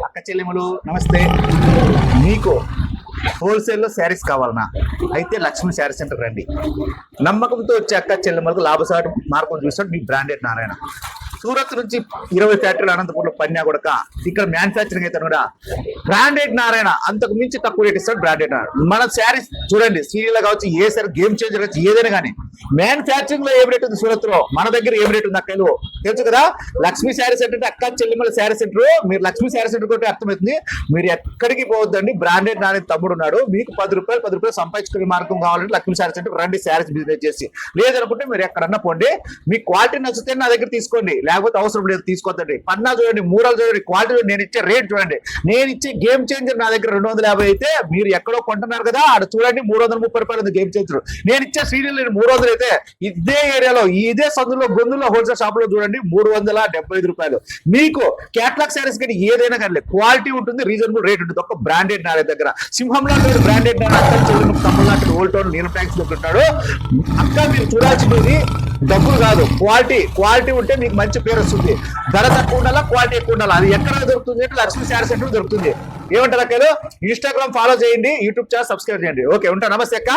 అక్క చెల్లెములు నమస్తే. మీకు హోల్సేల్లో శారీస్ కావాలన్నా అయితే లక్ష్మీ శారీ సెంటర్ రండి. నమ్మకంతో వచ్చే అక్క చెల్లెములకు లాభసాటి మార్గం చూస్తాడు మీ బ్రాండెడ్ నారాయణ. సూరత్ నుంచి 20 ఫ్యాక్టరీలు అనంతపూర్లో పన్నా కూడా ఇక్కడ మ్యానుఫ్యాక్చరింగ్ అయితే కూడా బ్రాండెడ్ నారాయణ అంతకు మించి తక్కువ రేట్ ఇస్తాడు. బ్రాండెడ్ నారాయణ మన శారీస్ చూడండి, సీరియల్ కావచ్చు, ఏ సారీ గేమ్ చేంజర్ కావచ్చు, ఏదైనా కానీ మ్యానుఫ్యాక్చరింగ్ లో ఏం రేట్ ఉంది సూరత్ లో, మన దగ్గర ఏం రేట్ ఉంది అక్కలు తెలుసు కదా. లక్ష్మీ శారీ సెంటర్ అంటే అక్క చెల్లెమ్మల శారీ సెంటర్. మీరు లక్ష్మీ శారీ సెంటర్ కొట్టి అర్థమవుతుంది. మీరు ఎక్కడికి పోవద్దండి. బ్రాండెడ్ నారాయణ తమ్ముడు ఉన్నాడు. మీకు 10 రూపాయలు సంపాదించుకునే మార్గం కావాలంటే లక్ష్మీ శారీ సెంటర్ రండి. శారీస్ బిజినెస్ చేసి లేదనుకుంటే మీరు ఎక్కడన్నా పోండి. మీ క్వాలిటీ నచ్చితే నా దగ్గర తీసుకోండి, లేకపోతే అవసరం లేదు తీసుకోవద్దండి. పన్నా చూడండి, మూరాలు చూడండి, క్వాలిటీ చూడండి, నేను ఇచ్చే రేట్ చూడండి. నేను ఇచ్చే గేమ్ చేంజర్ నా దగ్గర 250 అయితే మీరు ఎక్కడో కొంటున్నారు కదా, ఆడ చూడండి 330 రూపాయలు గేమ్ చేంజర్. నేను ఇచ్చే సీరియల్ 300 అయితే ఇదే ఏరియాలో ఇదే సందులో గొంతులో హోల్సేల్ షాప్ లో చూడండి 375 రూపాయలు. మీకు కేటలాగ్ శారీస్ కానీ ఏదైనా కానీ క్వాలిటీ ఉంటుంది, రీజనబుల్ రేట్ ఉంటుంది. ఒక బ్రాండెడ్ నారాయణ దగ్గర సింహంలో బ్రాండెడ్ తమిళనాడు ఓల్డ్ టౌన్ నీలం ట్యాంక్స్ ఉంటాడు. అక్క మీరు చూడాల్సింది డబ్బులు కాదు, క్వాలిటీ ఉంటే మీకు మంచి పేరు వస్తుంది. ధర తక్కువ ఉండాలా, క్వాలిటీ ఎక్కువ ఉండాలా. అది ఎక్కడ దొరుకుతుంది అంటే లక్ష్మీ శారీ సెంటర్ దొరుకుతుంది. ఏమంటారు అక్కలు? ఇన్స్టాగ్రామ్ ఫాలో చేయండి, యూట్యూబ్ ఛానల్ సబ్స్క్రైబ్ చేయండి. ఓకే, ఉంటా. నమస్తే అక్క.